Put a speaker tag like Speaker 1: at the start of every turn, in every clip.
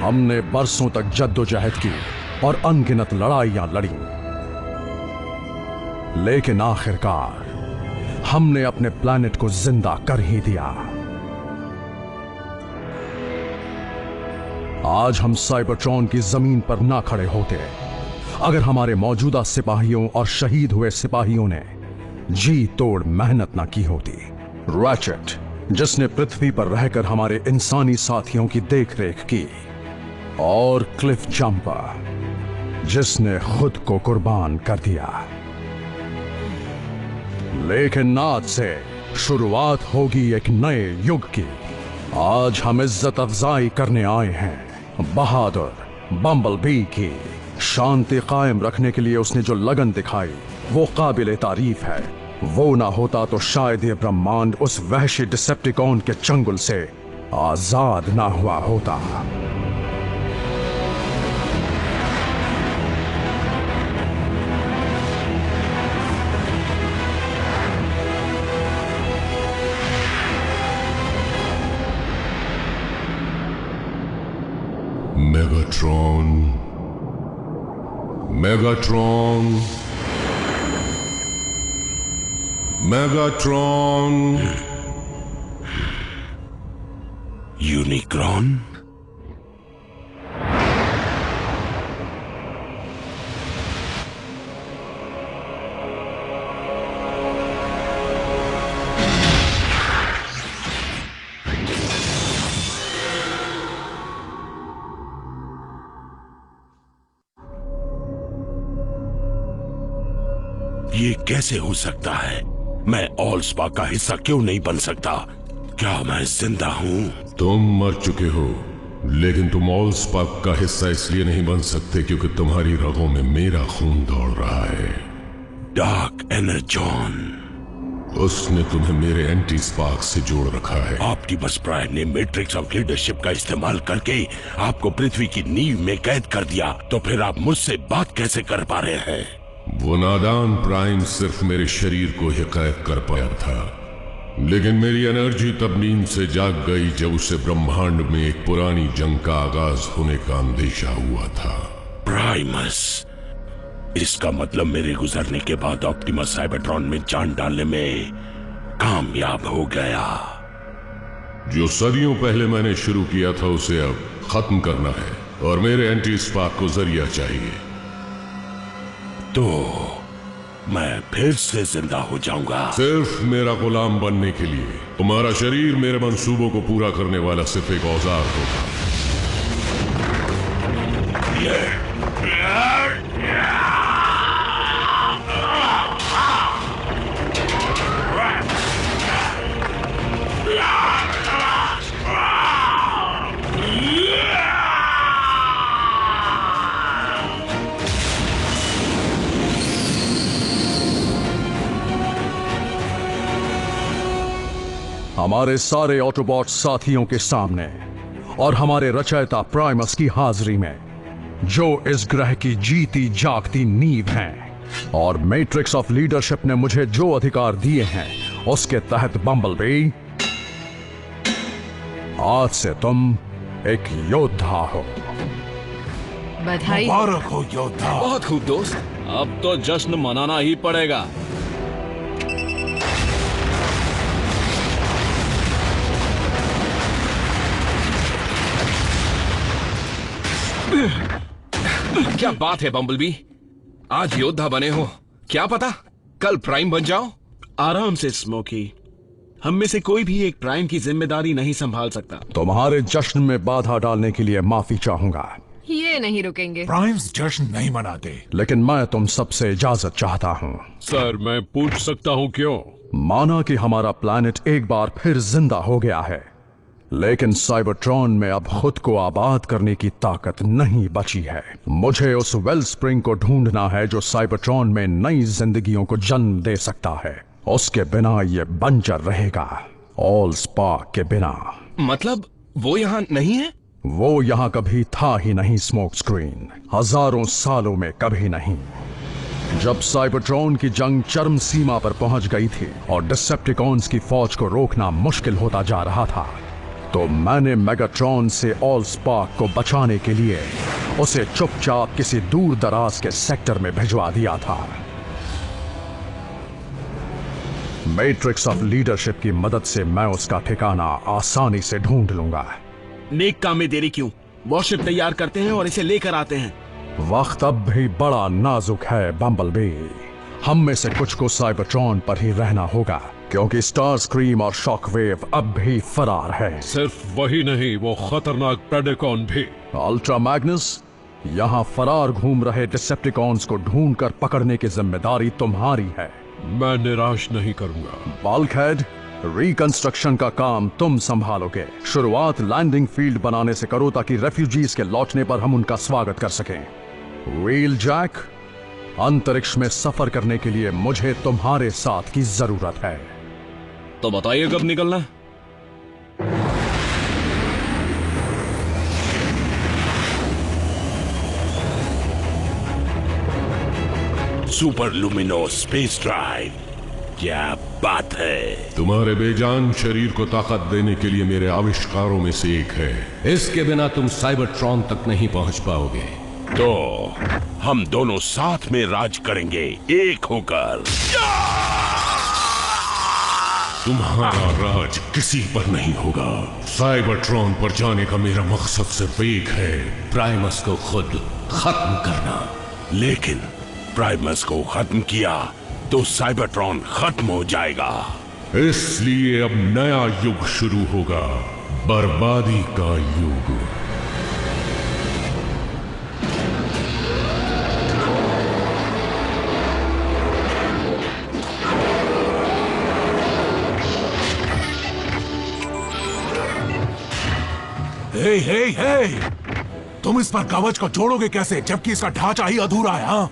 Speaker 1: हमने बरसों तक जद्दोजहद की और अनगिनत लड़ाइयां लड़ी, लेकिन आखिरकार हमने अपने प्लैनेट को जिंदा कर ही दिया। आज हम साइबरट्रॉन की जमीन पर ना खड़े होते अगर हमारे मौजूदा सिपाहियों और शहीद हुए सिपाहियों ने जी तोड़ मेहनत ना की होती। रैचेट, जिसने पृथ्वी पर रहकर हमारे इंसानी साथियों की देखरेख की, और क्लिफ जंपर, जिसने खुद को कुर्बान कर दिया। लेकिन आज से शुरुआत होगी एक नए युग की। आज हम इज्जत अफजाई करने आए हैं बहादुर बम्बलबी की। शांति कायम रखने के लिए उसने जो लगन दिखाई वो काबिले तारीफ है। वो ना होता तो शायद ये ब्रह्मांड उस वहशी डिसेप्टिकॉन के चंगुल से आजाद ना हुआ होता।
Speaker 2: Megatron, Megatron, Megatron,
Speaker 3: Unicorn. ये कैसे हो सकता है? मैं ऑलस्पा का हिस्सा क्यों नहीं बन सकता? क्या मैं जिंदा हूँ?
Speaker 2: तुम मर चुके हो, लेकिन तुम ऑलस्पार्क का हिस्सा इसलिए नहीं बन सकते क्योंकि तुम्हारी रगों में मेरा खून दौड़ रहा है।
Speaker 3: डार्क एनर्जॉन,
Speaker 2: उसने तुम्हें मेरे एंटी स्पार्क से जोड़ रखा है।
Speaker 3: ऑप्टिमस प्राइम ने मैट्रिक्स ऑफ लीडरशिप का इस्तेमाल करके आपको पृथ्वी की नींव में कैद कर दिया, तो फिर आप मुझसे बात कैसे कर पा रहे हैं?
Speaker 2: वो नादान प्राइम सिर्फ मेरे शरीर को ही कैद कर पाया था, लेकिन मेरी एनर्जी तब नींद से जाग गई जब उसे ब्रह्मांड में एक पुरानी जंग का आगाज होने का अंदेशा हुआ था।
Speaker 3: प्राइमस, इसका मतलब मेरे गुजरने के बाद ऑप्टिमस साइबरट्रॉन में जान डालने में कामयाब हो गया।
Speaker 2: जो सदियों पहले मैंने शुरू किया था उसे अब खत्म करना है और मेरे एंटी स्पार्क को जरिया चाहिए।
Speaker 3: तो मैं फिर से जिंदा हो जाऊंगा।
Speaker 2: सिर्फ मेरा गुलाम बनने के लिए। तुम्हारा शरीर मेरे मंसूबों को पूरा करने वाला सिर्फ एक औजार होगा।
Speaker 1: हमारे सारे ऑटोबॉट साथियों के सामने और हमारे रचयिता प्राइमस की हाजिरी में, जो इस ग्रह की जीती जागती नींव हैं और मैट्रिक्स ऑफ लीडरशिप ने मुझे जो अधिकार दिए हैं उसके तहत बम्बलबी, आज से तुम एक योद्धा हो।
Speaker 4: बधाई।
Speaker 3: मुबारक हो योद्धा।
Speaker 5: बहुत खूब दोस्त, अब तो जश्न मनाना ही पड़ेगा। क्या बात है बम्बलबी, आज योद्धा बने हो। क्या पता कल प्राइम बन जाओ।
Speaker 6: आराम से स्मोकी, हम में से कोई भी एक प्राइम की जिम्मेदारी नहीं संभाल सकता।
Speaker 1: तुम्हारे जश्न में बाधा डालने के लिए माफी चाहूंगा।
Speaker 4: ये नहीं रुकेंगे।
Speaker 3: प्राइम्स जश्न नहीं मनाते।
Speaker 1: लेकिन मैं तुम सबसे इजाजत चाहता हूँ।
Speaker 5: सर, मैं पूछ सकता हूँ क्यों?
Speaker 1: माना कि हमारा प्लैनेट एक बार फिर जिंदा हो गया है, लेकिन साइबरट्रॉन में अब खुद को आबाद करने की ताकत नहीं बची है। मुझे उस वेल स्प्रिंग को ढूंढना है जो साइबरट्रॉन में नई जिंदगियों को जन्म दे सकता है। उसके बिना ये बंजर रहेगा, ऑलस्पार्क के बिना।
Speaker 5: मतलब वो यहाँ नहीं है?
Speaker 1: वो यहाँ कभी था ही नहीं स्मोक स्क्रीन, हजारों सालों में कभी नहीं। जब साइबरट्रॉन की जंग चरम सीमा पर पहुंच गई थी और डिसेप्टिकॉन्स की फौज को रोकना मुश्किल होता जा रहा था, तो मैंने मेगाट्रॉन से ऑल स्पार्क को बचाने के लिए उसे चुपचाप किसी दूर दराज के सेक्टर में भिजवा दिया था। मैट्रिक्स ऑफ लीडरशिप की मदद से मैं उसका ठिकाना आसानी से ढूंढ लूंगा।
Speaker 6: नेक काम में देरी क्यों? वॉरशिप तैयार करते हैं और इसे लेकर आते हैं।
Speaker 1: वक्त अब भी बड़ा नाजुक है बम्बलबी। हम में से कुछ को साइबरट्रॉन पर ही रहना होगा, क्योंकि स्टार स्क्रीम और शॉकवेव अब भी फरार है।
Speaker 7: सिर्फ वही नहीं, वो खतरनाक प्रेडेकॉन भी।
Speaker 1: अल्ट्रा मैग्नस, यहाँ फरार घूम रहे डिसेप्टिकॉन्स को ढूंढकर पकड़ने की जिम्मेदारी तुम्हारी है।
Speaker 7: मैं निराश नहीं करूंगा।
Speaker 1: बल्कहेड, रिकंस्ट्रक्शन का काम तुम संभालोगे। शुरुआत लैंडिंग फील्ड बनाने से करो ताकि रेफ्यूजीज के लौटने पर हम उनका स्वागत कर सकें। व्हील जैक, अंतरिक्ष में सफर करने के लिए मुझे तुम्हारे साथ की जरूरत है।
Speaker 5: तो बताइए कब निकलना है?
Speaker 3: सुपर लुमिनो स्पेस ड्राइव, क्या बात है।
Speaker 2: तुम्हारे बेजान शरीर को ताकत देने के लिए मेरे आविष्कारों में से एक है। इसके बिना तुम साइबरट्रॉन तक नहीं पहुंच पाओगे।
Speaker 3: तो हम दोनों साथ में राज करेंगे, एक होकर।
Speaker 2: तुम्हारा राज किसी पर नहीं होगा। साइबरट्रॉन पर जाने का मेरा मकसद सिर्फ एक है, प्राइमस को खुद खत्म करना।
Speaker 3: लेकिन प्राइमस को खत्म किया तो साइबरट्रॉन खत्म हो जाएगा।
Speaker 2: इसलिए अब नया युग शुरू होगा, बर्बादी का युग।
Speaker 8: हे हे हे, तुम इस पर कवच को जोड़ोगे कैसे जबकि इसका ढांचा ही अधूरा है? हाँ,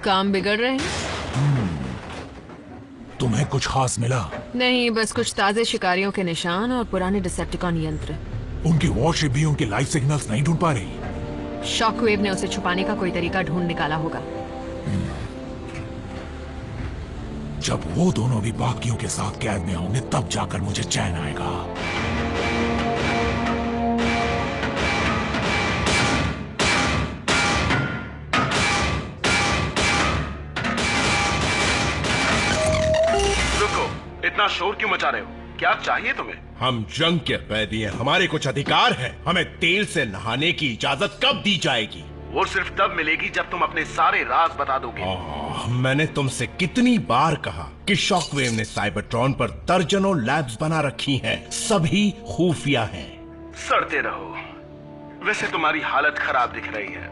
Speaker 4: काम बिगड़ रहे हैं?
Speaker 8: तुम्हें कुछ खास मिला?
Speaker 4: नहीं, बस कुछ ताजे शिकारियों के निशान और पुराने डिसेप्टिकॉन यंत्र।
Speaker 8: उनकी वॉरशिप भी उनके लाइफ सिग्नल्स नहीं ढूंढ पा रही।
Speaker 4: शॉकवेव ने उसे छुपाने का कोई तरीका ढूंढ निकाला होगा।
Speaker 8: जब वो दोनों भी बाकियों के साथ कैद में होंगे तब जाकर मुझे चैन आएगा।
Speaker 6: रुको, इतना शोर क्यों मचा रहे हो? क्या चाहिए तुम्हें?
Speaker 9: हम जंग के कैदी हैं, हमारे कुछ अधिकार हैं। हमें तेल से नहाने की इजाजत कब दी जाएगी?
Speaker 6: वो सिर्फ तब मिलेगी जब तुम अपने सारे राज बता दोगे।
Speaker 9: मैंने तुमसे कितनी बार कहा कि शॉकवेव ने साइबरट्रॉन पर दर्जनों लैब्स बना रखी हैं, सभी खुफिया हैं।
Speaker 6: सड़ते रहो। वैसे तुम्हारी हालत खराब दिख रही है।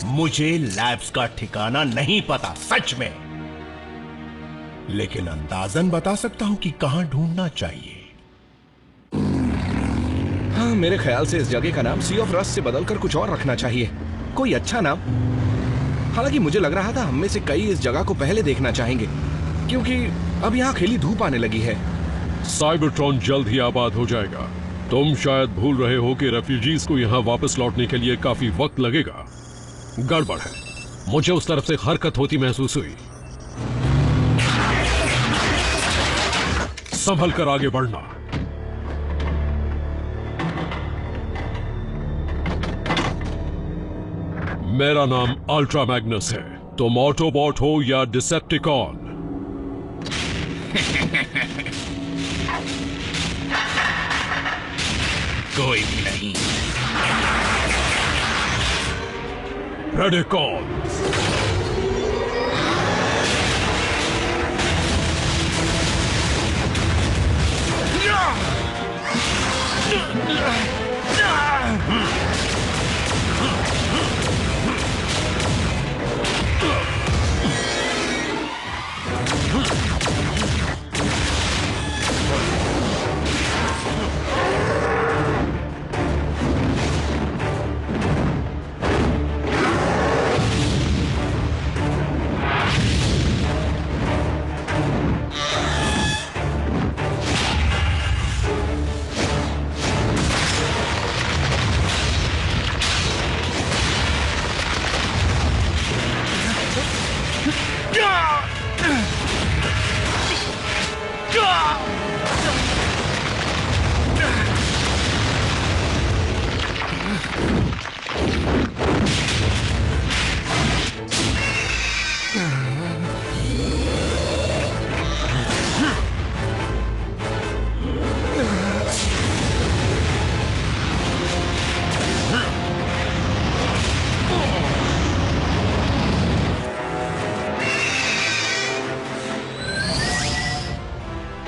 Speaker 9: मुझे लैब्स का ठिकाना नहीं पता, सच में, लेकिन अंदाजन बता सकता हूं कि कहां ढूंढना चाहिए।
Speaker 5: हाँ, मेरे ख्याल से इस जगह का नाम सी ऑफ रस्ट से बदलकर कुछ और रखना चाहिए, कोई अच्छा नाम। हालांकि मुझे लग रहा था हम में से कई इस जगह को पहले देखना चाहेंगे, क्योंकि अब यहाँ खिली धूप आने लगी है।
Speaker 7: साइबरट्रॉन जल्द ही आबाद हो जाएगा। तुम शायद भूल रहे हो कि रेफ्यूजीज को यहाँ वापस लौटने के लिए काफी वक्त लगेगा। गड़बड़ है, मुझे उस तरफ से हरकत होती महसूस हुई। संभल कर आगे बढ़ना। मेरा नाम अल्ट्रा मैग्नस है। तुम ऑटोबॉट हो या डिसेप्टिकॉन?
Speaker 9: कोई भी नहीं।
Speaker 7: प्रेडेकॉन।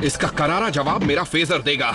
Speaker 5: इसका करारा जवाब मेरा फेजर देगा।